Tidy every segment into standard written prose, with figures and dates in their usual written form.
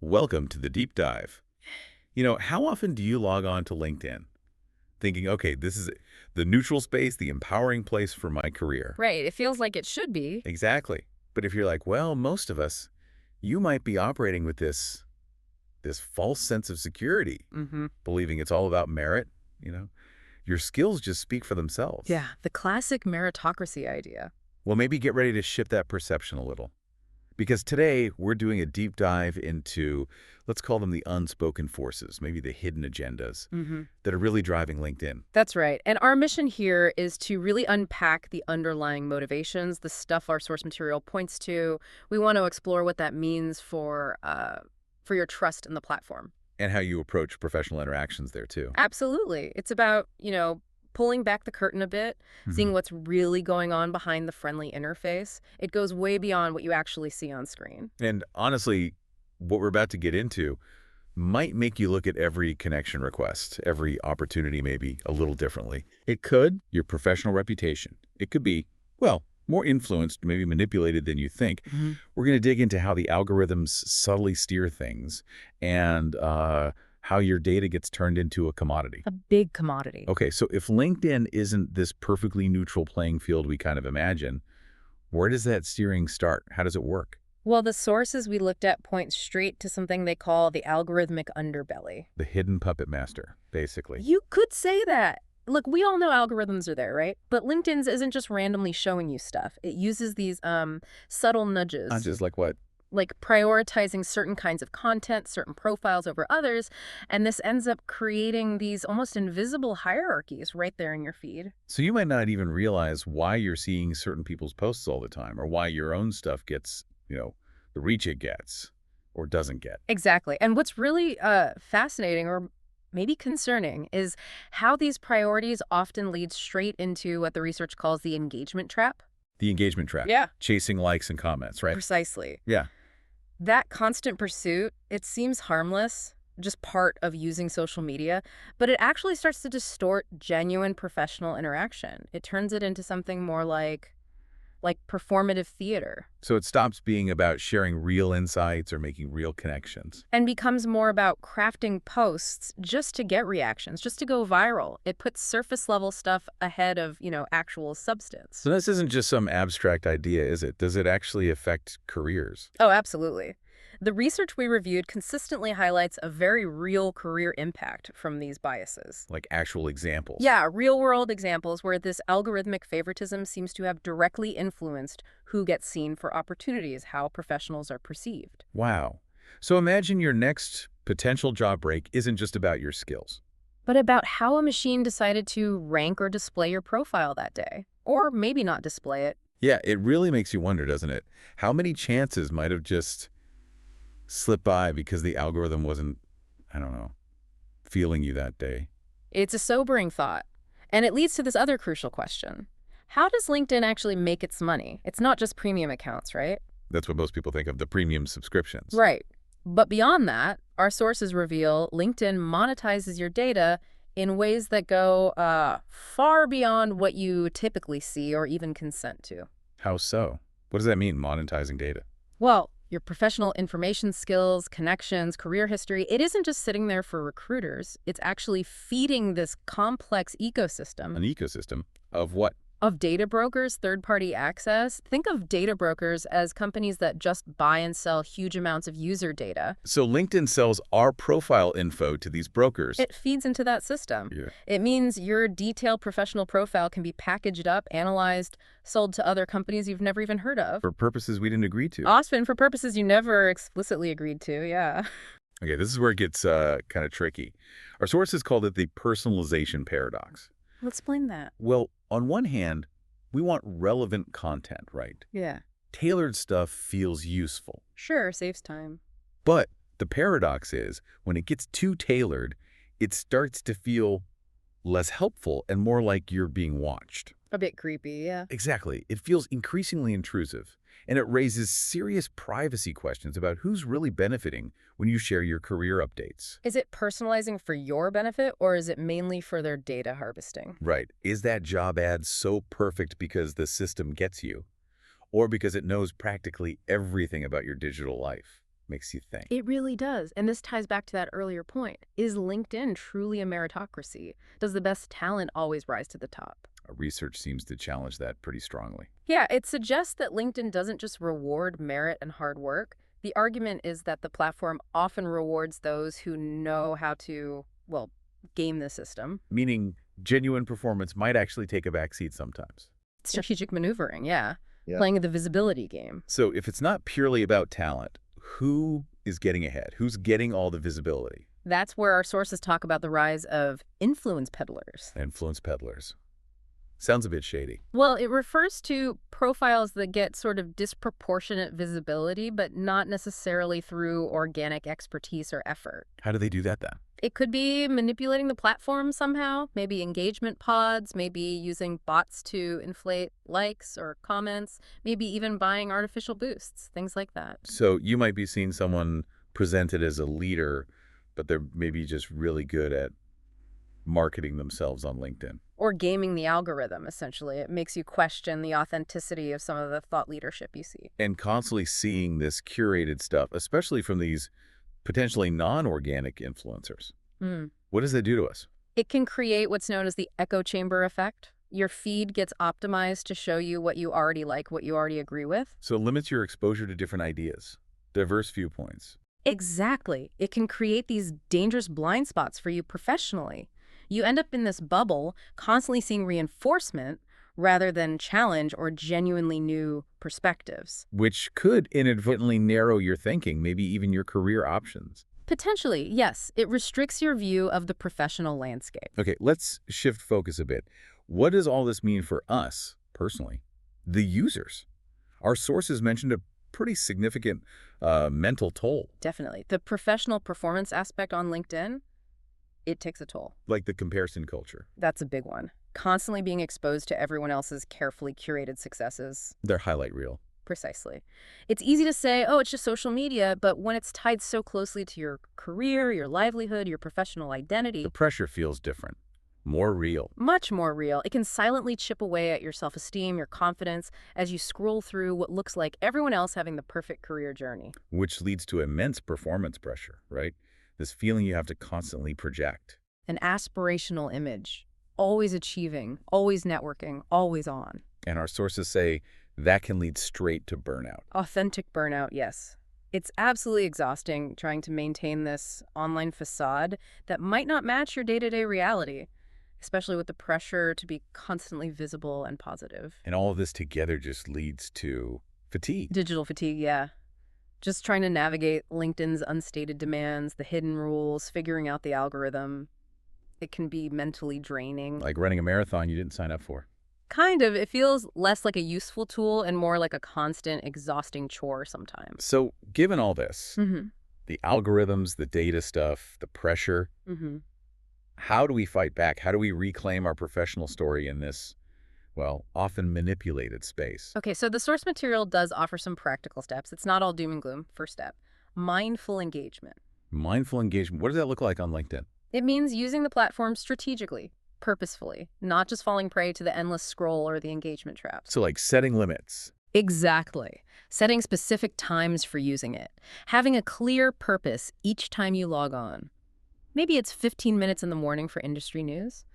Welcome to the deep dive. How often do you log on to LinkedIn thinking, okay, this is the neutral space, the empowering place for my career? Right. It feels like it should be. Exactly. But if you're like, well, most of us, you might be operating with this false sense of security, Mm-hmm. believing it's all about merit, you know. Your skills just speak for themselves. Yeah, the classic meritocracy idea. Well, maybe get ready to shift that perception a little. Because today we're doing a deep dive into, let's call them the unspoken forces, maybe the hidden agendas Mm-hmm. that are really driving LinkedIn. That's right. And our mission here is to really unpack the underlying motivations, the stuff our source material points to. We want to explore what that means for your trust in the platform. And how you approach professional interactions there too. Absolutely. It's about, pulling back the curtain a bit, Mhm. seeing what's really going on behind the friendly interface. It goes way beyond what you actually see on screen. And honestly, what we're about to get into might make you look at every connection request, every opportunity maybe a little differently. It could, your professional reputation. It could be, well, more influenced, maybe manipulated than you think. Hmm. We're going to dig into how the algorithms subtly steer things and how your data gets turned into a commodity. A big commodity. Okay, so if LinkedIn isn't this perfectly neutral playing field we kind of imagine, where does that steering start? How does it work? Well, the sources we looked at point straight to something they call the algorithmic underbelly. The hidden puppet master, basically. You could say that. Look, we all know algorithms are there, right? But LinkedIn's isn't just randomly showing you stuff. It uses these subtle Not nudges, just like what? like prioritizing certain kinds of content, certain profiles over others, and this ends up creating these almost invisible hierarchies right there in your feed. So you might not even realize why you're seeing certain people's posts all the time or why your own stuff gets, the reach it gets or doesn't get. Exactly. And what's really fascinating or maybe concerning is how these priorities often lead straight into what the research calls the engagement trap. The engagement trap. Yeah. Chasing likes and comments, right? Precisely. Yeah. That constant pursuit, it seems harmless, just part of using social media, but it actually starts to distort genuine professional interaction. It turns it into something more like performative theater So it stops being about sharing real insights or making real connections. and becomes more about crafting posts just to get reactions, just to go viral. It puts surface level stuff ahead of, actual substance. So this isn't just some abstract idea, is it? Does it actually affect careers? Oh, absolutely. The research we reviewed consistently highlights a very real career impact from these biases. Like actual examples? Yeah, real-world examples where this algorithmic favoritism seems to have directly influenced who gets seen for opportunities, how professionals are perceived. Wow. So imagine your next potential job break isn't just about your skills. But about how a machine decided to rank or display your profile that day. Or maybe not display it. Yeah, it really makes you wonder, doesn't it? How many chances might have just slipped by because the algorithm wasn't, I don't know, feeling you that day? It's a sobering thought. And it leads to this other crucial question. How does LinkedIn actually make its money? It's not just premium accounts, right? That's what most people think of, the premium subscriptions. Right. But beyond that, our sources reveal LinkedIn monetizes your data in ways that go far beyond what you typically see or even consent to. How so? What does that mean, monetizing data? Well, your professional information skills, connections, career history, it isn't just sitting there for recruiters. It's actually feeding this complex ecosystem An ecosystem of what? of data brokers, third-party access. Think of data brokers as companies that just buy and sell huge amounts of user data. So LinkedIn sells our profile info to these brokers. It feeds into that system. Yeah. It means your detailed professional profile can be packaged up, analyzed, sold to other companies you've never even heard of. For purposes we didn't agree to. Often for purposes you never explicitly agreed to, yeah. Okay, this is where it gets kind of tricky. Our sources called it the personalization paradox. Well, explain that. Well, on one hand, we want relevant content, right? Yeah. Tailored stuff feels useful. Sure, saves time. But the paradox is, when it gets too tailored, it starts to feel less helpful and more like you're being watched. A bit creepy, yeah. Exactly. It feels increasingly intrusive, and it raises serious privacy questions about who's really benefiting when you share your career updates. Is it personalizing for your benefit, or is it mainly for their data harvesting? Right. Is that job ad so perfect because the system gets you, or because it knows practically everything about your digital life? Makes you think. It really does. And this ties back to that earlier point. Is LinkedIn truly a meritocracy? Does the best talent always rise to the top? Research seems to challenge that pretty strongly. Yeah, it suggests that LinkedIn doesn't just reward merit and hard work. The argument is that the platform often rewards those who know how to, well, game the system. Meaning genuine performance might actually take a backseat sometimes. Strategic maneuvering, yeah. Yeah. Playing the visibility game. So if it's not purely about talent, who is getting ahead? Who's getting all the visibility? That's where our sources talk about the rise of influence peddlers. Influence peddlers. Sounds a bit shady. Well, it refers to profiles that get sort of disproportionate visibility, but not necessarily through organic expertise or effort. How do they do that then? It could be manipulating the platform somehow, maybe engagement pods, maybe using bots to inflate likes or comments, maybe even buying artificial boosts, things like that. So you might be seeing someone presented as a leader, but they're maybe just really good at marketing themselves on LinkedIn. Or gaming the algorithm, essentially. It makes you question the authenticity of some of the thought leadership you see. And constantly seeing this curated stuff, especially from these potentially non-organic influencers. What does that do to us? It can create what's known as the echo chamber effect. Your feed gets optimized to show you what you already like, what you already agree with. So it limits your exposure to different ideas, diverse viewpoints. Exactly. It can create these dangerous blind spots for you professionally. You end up in this bubble, constantly seeing reinforcement rather than challenge or genuinely new perspectives. Which could inadvertently narrow your thinking, maybe even your career options. Potentially, yes. It restricts your view of the professional landscape. Okay, let's shift focus a bit. What does all this mean for us, personally? The users. Our sources mentioned a pretty significant mental toll. Definitely. The professional performance aspect on LinkedIn, it takes a toll. Like the comparison culture. That's a big one. Constantly being exposed to everyone else's carefully curated successes. Their highlight reel. Precisely. It's easy to say, oh, it's just social media, but when it's tied so closely to your career, your livelihood, your professional identity, The pressure feels different, more real. much more real. It can silently chip away at your self-esteem, your confidence, as you scroll through what looks like everyone else having the perfect career journey. Which leads to immense performance pressure, right? This feeling you have to constantly project. An aspirational image, always achieving, always networking, always on. And our sources say that can lead straight to burnout. Authentic burnout, yes. It's absolutely exhausting trying to maintain this online facade that might not match your day-to-day reality, especially with the pressure to be constantly visible and positive. And all of this together just leads to fatigue. Digital fatigue, yeah. Just trying to navigate LinkedIn's unstated demands, the hidden rules, figuring out the algorithm. It can be mentally draining. Like running a marathon you didn't sign up for. Kind of. It feels less like a useful tool and more like a constant, exhausting chore sometimes. So given all this, Mm-hmm. the algorithms, the data stuff, the pressure, Mm-hmm. how do we fight back? How do we reclaim our professional story in this, well, often manipulated space? Okay, so the source material does offer some practical steps. It's not all doom and gloom. First step, mindful engagement. Mindful engagement, what does that look like on LinkedIn? It means using the platform strategically, purposefully, not just falling prey to the endless scroll or the engagement traps. So like setting limits. Exactly. Setting specific times for using it. Having a clear purpose each time you log on. Maybe it's 15 minutes in the morning for industry news.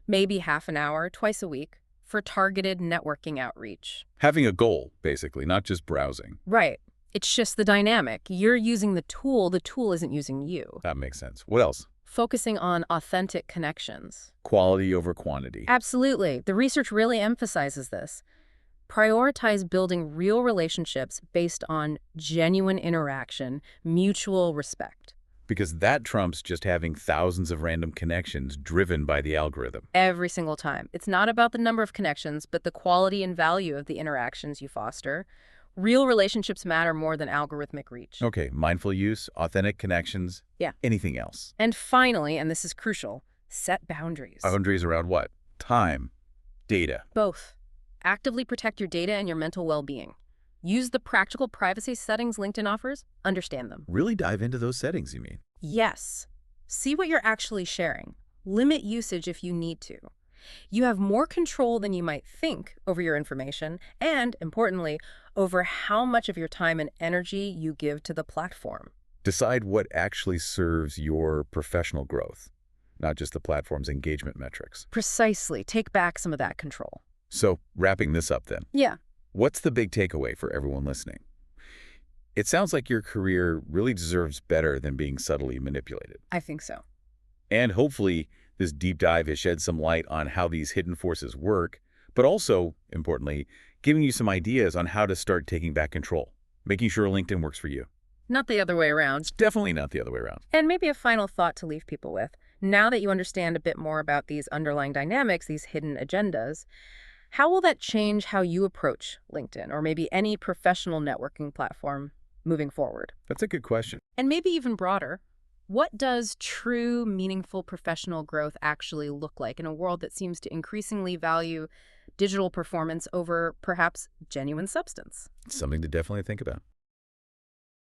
Maybe half an hour, twice a week, for targeted networking outreach. Having a goal, basically, not just browsing. Right. It's just the dynamic. You're using the tool isn't using you. That makes sense. What else? Focusing on authentic connections. Quality over quantity. Absolutely. The research really emphasizes this. Prioritize building real relationships based on genuine interaction, mutual respect. Because that trumps just having thousands of random connections driven by the algorithm. Every single time. It's not about the number of connections, but the quality and value of the interactions you foster. Real relationships matter more than algorithmic reach. Okay, mindful use, authentic connections. Yeah. Anything else? And finally, and this is crucial, set boundaries. Boundaries around what? Time, data. Both. Actively protect your data and your mental well-being. Use the practical privacy settings LinkedIn offers. Understand them. Really dive into those settings, you mean? Yes. See what you're actually sharing. Limit usage if you need to. You have more control than you might think over your information and, importantly, over how much of your time and energy you give to the platform. Decide what actually serves your professional growth, not just the platform's engagement metrics. Precisely. Take back some of that control. So, wrapping this up then, Yeah, what's the big takeaway for everyone listening? It sounds like your career really deserves better than being subtly manipulated. I think so. And hopefully, this deep dive has shed some light on how these hidden forces work, but also, importantly, giving you some ideas on how to start taking back control, making sure LinkedIn works for you. Not the other way around. Definitely not the other way around. And maybe a final thought to leave people with. Now that you understand a bit more about these underlying dynamics, these hidden agendas, how will that change how you approach LinkedIn or maybe any professional networking platform moving forward? That's a good question. And maybe even broader, what does true, meaningful professional growth actually look like in a world that seems to increasingly value digital performance over perhaps genuine substance? It's something to definitely think about.